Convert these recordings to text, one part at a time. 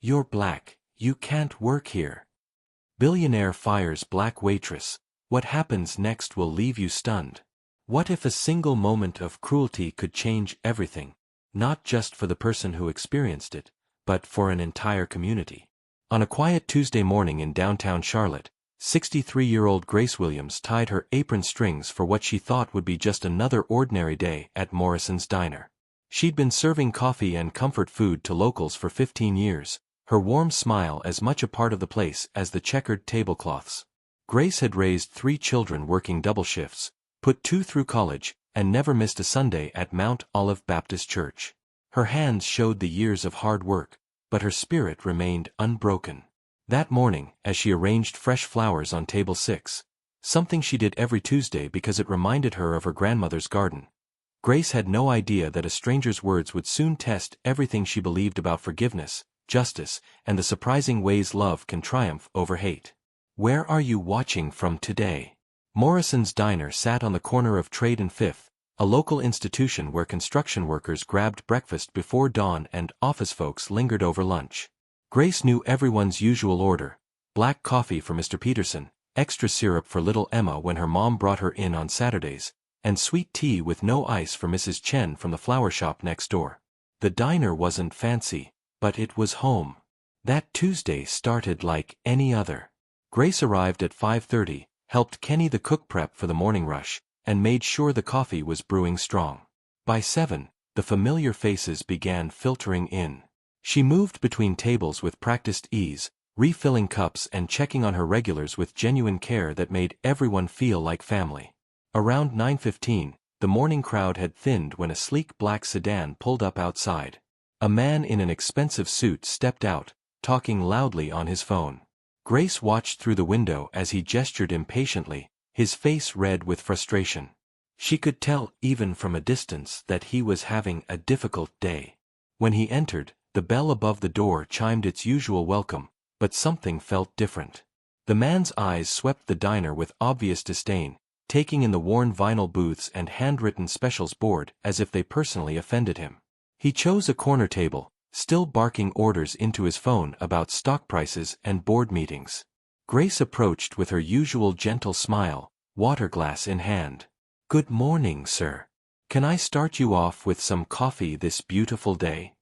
"You're black, you can't work here." Billionaire fires black waitress. What happens next will leave you stunned. What if a single moment of cruelty could change everything, not just for the person who experienced it, but for an entire community? On a quiet Tuesday morning in downtown Charlotte, 63-year-old Grace Williams tied her apron strings for what she thought would be just another ordinary day at Morrison's Diner. She'd been serving coffee and comfort food to locals for 15 years, her warm smile as much a part of the place as the checkered tablecloths. Grace had raised 3 children working double shifts, put 2 through college, and never missed a Sunday at Mount Olive Baptist Church. Her hands showed the years of hard work, but her spirit remained unbroken. That morning, as she arranged fresh flowers on table 6, something she did every Tuesday because it reminded her of her grandmother's garden, Grace had no idea that a stranger's words would soon test everything she believed about forgiveness, justice, and the surprising ways love can triumph over hate. "Where are you watching from today?" Morrison's Diner sat on the corner of Trade and Fifth, a local institution where construction workers grabbed breakfast before dawn and office folks lingered over lunch. Grace knew everyone's usual order: black coffee for Mr. Peterson, extra syrup for little Emma when her mom brought her in on Saturdays, and sweet tea with no ice for Mrs. Chen from the flower shop next door. The diner wasn't fancy, but it was home. That Tuesday started like any other. Grace arrived at 5:30, helped Kenny the cook prep for the morning rush, and made sure the coffee was brewing strong. By 7, the familiar faces began filtering in. She moved between tables with practiced ease, refilling cups and checking on her regulars with genuine care that made everyone feel like family. Around 9:15, the morning crowd had thinned when a sleek black sedan pulled up outside. A man in an expensive suit stepped out, talking loudly on his phone. Grace watched through the window as he gestured impatiently, his face red with frustration. She could tell, even from a distance, that he was having a difficult day. When he entered, the bell above the door chimed its usual welcome, but something felt different. The man's eyes swept the diner with obvious disdain, taking in the worn vinyl booths and handwritten specials board as if they personally offended him. He chose a corner table, still barking orders into his phone about stock prices and board meetings. Grace approached with her usual gentle smile, water glass in hand. "Good morning, sir. Can I start you off with some coffee this beautiful day?"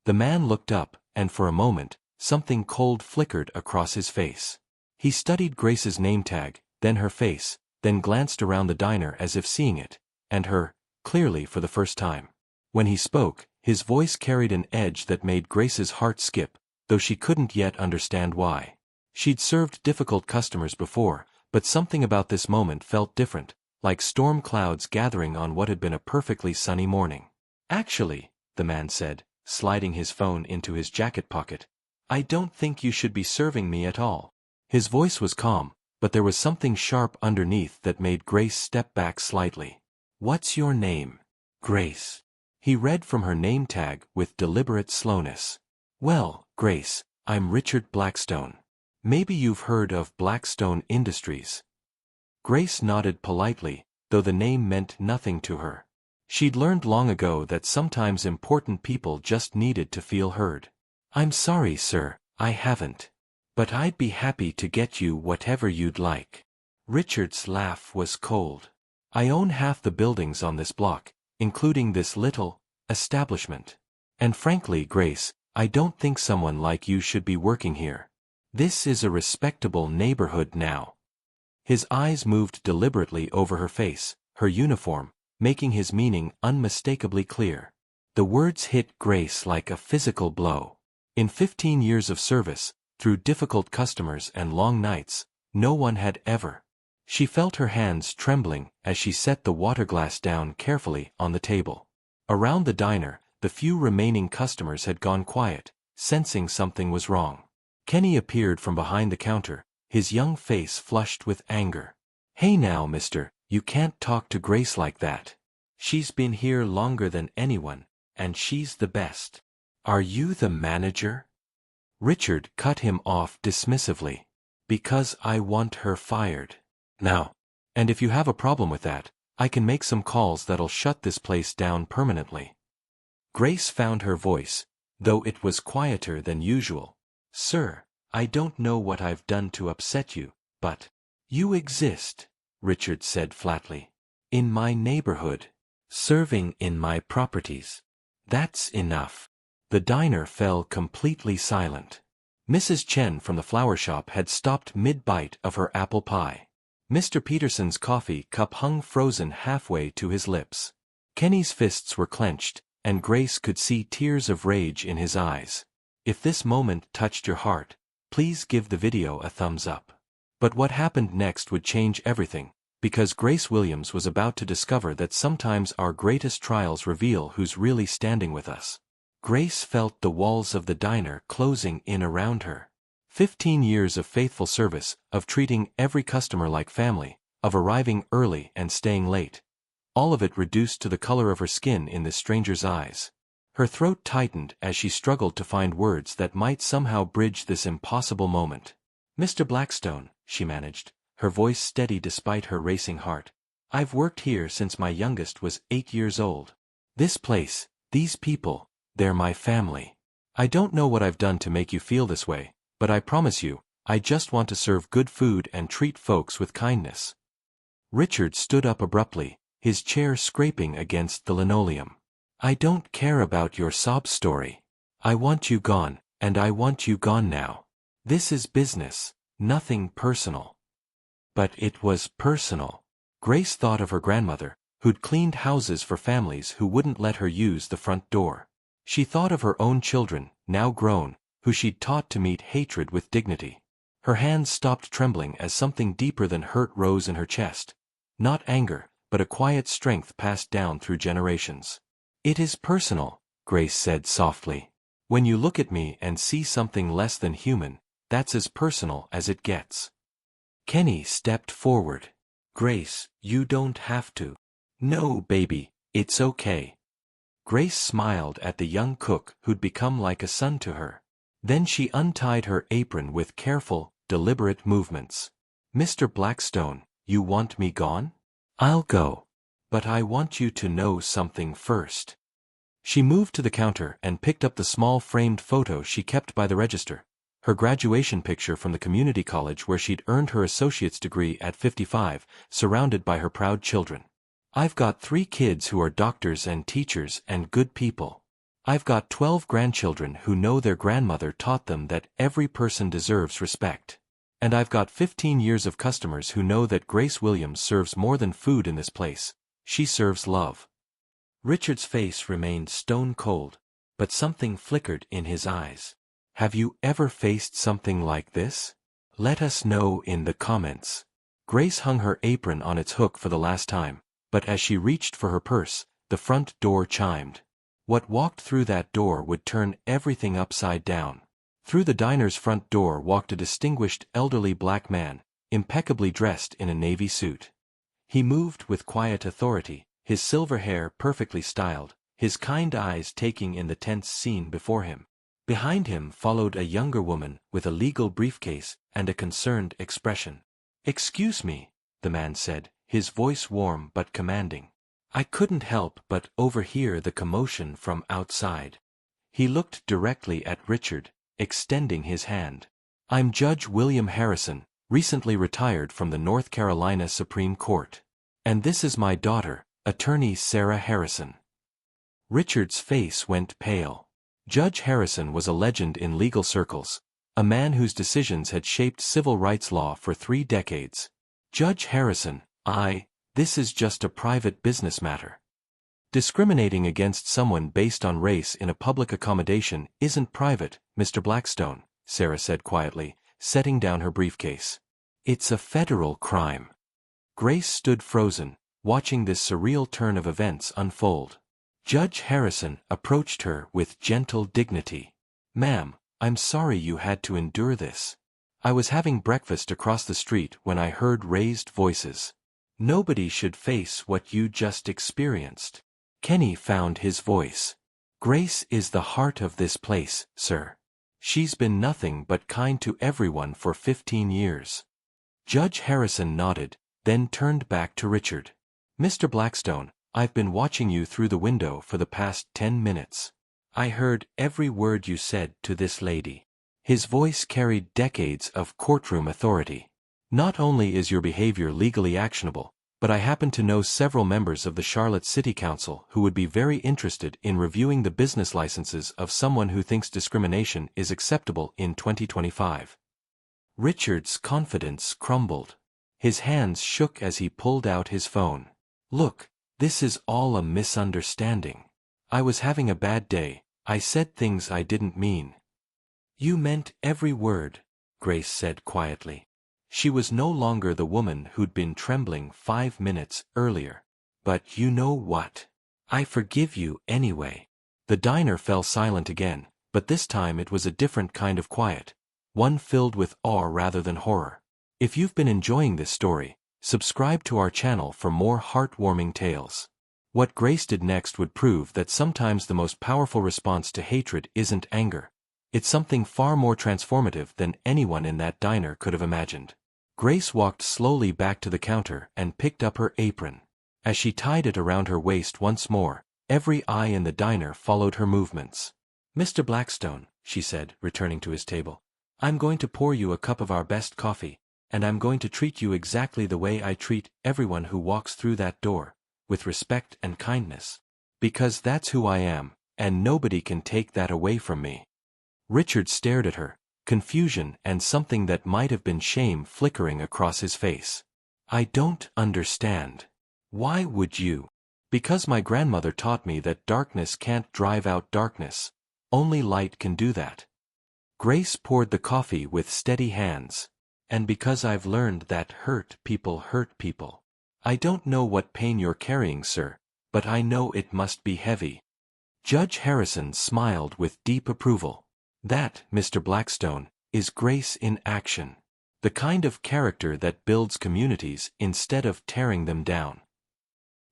The man looked up, and for a moment, something cold flickered across his face. He studied Grace's name tag, then her face, then glanced around the diner as if seeing it, and her, clearly for the first time. When he spoke, his voice carried an edge that made Grace's heart skip, though she couldn't yet understand why. She'd served difficult customers before, but something about this moment felt different, like storm clouds gathering on what had been a perfectly sunny morning. "Actually," the man said, sliding his phone into his jacket pocket, "I don't think you should be serving me at all." His voice was calm, but there was something sharp underneath that made Grace step back slightly. "What's your name?" "Grace." He read from her name tag with deliberate slowness. "Well, Grace, I'm Richard Blackstone. Maybe you've heard of Blackstone Industries." Grace nodded politely, though the name meant nothing to her. She'd learned long ago that sometimes important people just needed to feel heard. "I'm sorry, sir, I haven't. But I'd be happy to get you whatever you'd like." Richard's laugh was cold. "I own half the buildings on this block, including this little establishment. And frankly, Grace, I don't think someone like you should be working here. This is a respectable neighborhood now." His eyes moved deliberately over her face, her uniform, making his meaning unmistakably clear. The words hit Grace like a physical blow. In 15 years of service, through difficult customers and long nights, no one had ever. She felt her hands trembling as she set the water glass down carefully on the table. Around the diner, the few remaining customers had gone quiet, sensing something was wrong. Kenny appeared from behind the counter, his young face flushed with anger. "Hey now, mister, you can't talk to Grace like that. She's been here longer than anyone, and she's the best." "Are you the manager?" Richard cut him off dismissively. "Because I want her fired. Now. And if you have a problem with that, I can make some calls that'll shut this place down permanently." Grace found her voice, though it was quieter than usual. Sir, I don't know what I've done to upset you, but you exist, Richard said flatly. In my neighborhood. Serving in my properties. That's enough. The diner fell completely silent. Mrs. Chen from the flower shop had stopped mid-bite of her apple pie. Mr. Peterson's coffee cup hung frozen halfway to his lips. Kenny's fists were clenched, and Grace could see tears of rage in his eyes. If this moment touched your heart, please give the video a thumbs up. But what happened next would change everything, because Grace Williams was about to discover that sometimes our greatest trials reveal who's really standing with us. Grace felt the walls of the diner closing in around her. 15 years of faithful service, of treating every customer like family, of arriving early and staying late. All of it reduced to the color of her skin in this stranger's eyes. Her throat tightened as she struggled to find words that might somehow bridge this impossible moment. Mr. Blackstone, she managed, her voice steady despite her racing heart. I've worked here since my youngest was 8 years old. This place, these people, they're my family. I don't know what I've done to make you feel this way, but I promise you, I just want to serve good food and treat folks with kindness. Richard stood up abruptly, his chair scraping against the linoleum. I don't care about your sob story. I want you gone, and I want you gone now. This is business, nothing personal. But it was personal. Grace thought of her grandmother, who'd cleaned houses for families who wouldn't let her use the front door. She thought of her own children, now grown, who she'd taught to meet hatred with dignity. Her hands stopped trembling as something deeper than hurt rose in her chest. Not anger, but a quiet strength passed down through generations. It is personal, Grace said softly. When you look at me and see something less than human, that's as personal as it gets. Kenny stepped forward. Grace, you don't have to. No, baby, it's okay. Grace smiled at the young cook who'd become like a son to her. Then she untied her apron with careful, deliberate movements. Mr. Blackstone, you want me gone? I'll go. But I want you to know something first. She moved to the counter and picked up the small framed photo she kept by the register. Her graduation picture from the community college where she'd earned her associate's degree at 55, surrounded by her proud children. I've got 3 kids who are doctors and teachers and good people. I've got 12 grandchildren who know their grandmother taught them that every person deserves respect. And I've got 15 years of customers who know that Grace Williams serves more than food in this place. She serves love. Richard's face remained stone cold, but something flickered in his eyes. Have you ever faced something like this? Let us know in the comments. Grace hung her apron on its hook for the last time, but as she reached for her purse, the front door chimed. What walked through that door would turn everything upside down. Through the diner's front door walked a distinguished elderly black man, impeccably dressed in a navy suit. He moved with quiet authority, his silver hair perfectly styled, his kind eyes taking in the tense scene before him. Behind him followed a younger woman with a legal briefcase and a concerned expression. Excuse me, the man said, his voice warm but commanding. I couldn't help but overhear the commotion from outside. He looked directly at Richard, extending his hand. I'm Judge William Harrison, recently retired from the North Carolina Supreme Court. And this is my daughter, Attorney Sarah Harrison. Richard's face went pale. Judge Harrison was a legend in legal circles, a man whose decisions had shaped civil rights law for 3 decades. Judge Harrison, this is just a private business matter. Discriminating against someone based on race in a public accommodation isn't private, Mr. Blackstone, Sarah said quietly, setting down her briefcase. It's a federal crime. Grace stood frozen, watching this surreal turn of events unfold. Judge Harrison approached her with gentle dignity. Ma'am, I'm sorry you had to endure this. I was having breakfast across the street when I heard raised voices. Nobody should face what you just experienced. Kenny found his voice. Grace is the heart of this place, sir. She's been nothing but kind to everyone for 15 years. Judge Harrison nodded, then turned back to Richard. Mr. Blackstone, I've been watching you through the window for the past 10 minutes. I heard every word you said to this lady. His voice carried decades of courtroom authority. "Not only is your behavior legally actionable, but I happen to know several members of the Charlotte City Council who would be very interested in reviewing the business licenses of someone who thinks discrimination is acceptable in 2025. Richard's confidence crumbled. His hands shook as he pulled out his phone. "Look, this is all a misunderstanding. I was having a bad day. I said things I didn't mean." "You meant every word," Grace said quietly. She was no longer the woman who'd been trembling 5 minutes earlier. "But you know what? I forgive you anyway." The diner fell silent again, but this time it was a different kind of quiet, one filled with awe rather than horror. If you've been enjoying this story, subscribe to our channel for more heartwarming tales. What Grace did next would prove that sometimes the most powerful response to hatred isn't anger. It's something far more transformative than anyone in that diner could have imagined. Grace walked slowly back to the counter and picked up her apron. As she tied it around her waist once more, every eye in the diner followed her movements. "Mr. Blackstone," she said, returning to his table, "I'm going to pour you a cup of our best coffee, and I'm going to treat you exactly the way I treat everyone who walks through that door, with respect and kindness. Because that's who I am, and nobody can take that away from me." Richard stared at her, confusion and something that might have been shame flickering across his face. "I don't understand. Why would you?" "Because my grandmother taught me that darkness can't drive out darkness. Only light can do that." Grace poured the coffee with steady hands. "And because I've learned that hurt people hurt people. I don't know what pain you're carrying, sir, but I know it must be heavy." Judge Harrison smiled with deep approval. "That, Mr. Blackstone, is grace in action. The kind of character that builds communities instead of tearing them down."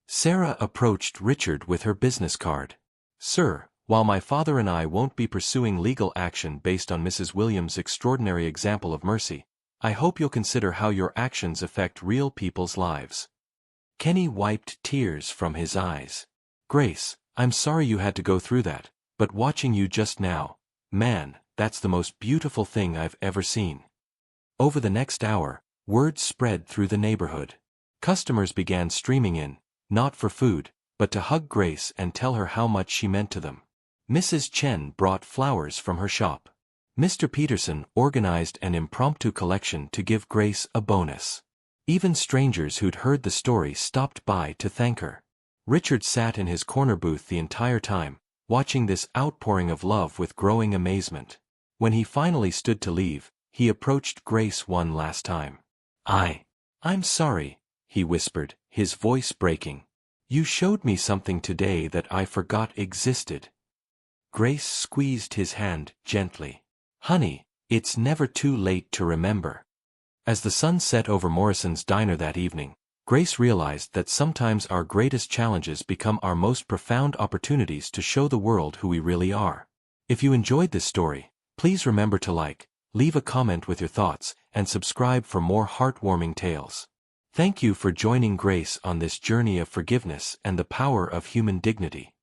Sarah approached Richard with her business card. "Sir, while my father and I won't be pursuing legal action based on Mrs. Williams' extraordinary example of mercy, I hope you'll consider how your actions affect real people's lives." Kenny wiped tears from his eyes. "Grace, I'm sorry you had to go through that, but watching you just now, man, that's the most beautiful thing I've ever seen." Over the next hour, word spread through the neighborhood. Customers began streaming in, not for food, but to hug Grace and tell her how much she meant to them. Mrs. Chen brought flowers from her shop. Mr. Peterson organized an impromptu collection to give Grace a bonus. Even strangers who'd heard the story stopped by to thank her. Richard sat in his corner booth the entire time, watching this outpouring of love with growing amazement. When he finally stood to leave, he approached Grace one last time. I'm sorry," he whispered, his voice breaking. "You showed me something today that I forgot existed." Grace squeezed his hand gently. "Honey, it's never too late to remember." As the sun set over Morrison's diner that evening, Grace realized that sometimes our greatest challenges become our most profound opportunities to show the world who we really are. If you enjoyed this story, please remember to like, leave a comment with your thoughts, and subscribe for more heartwarming tales. Thank you for joining Grace on this journey of forgiveness and the power of human dignity.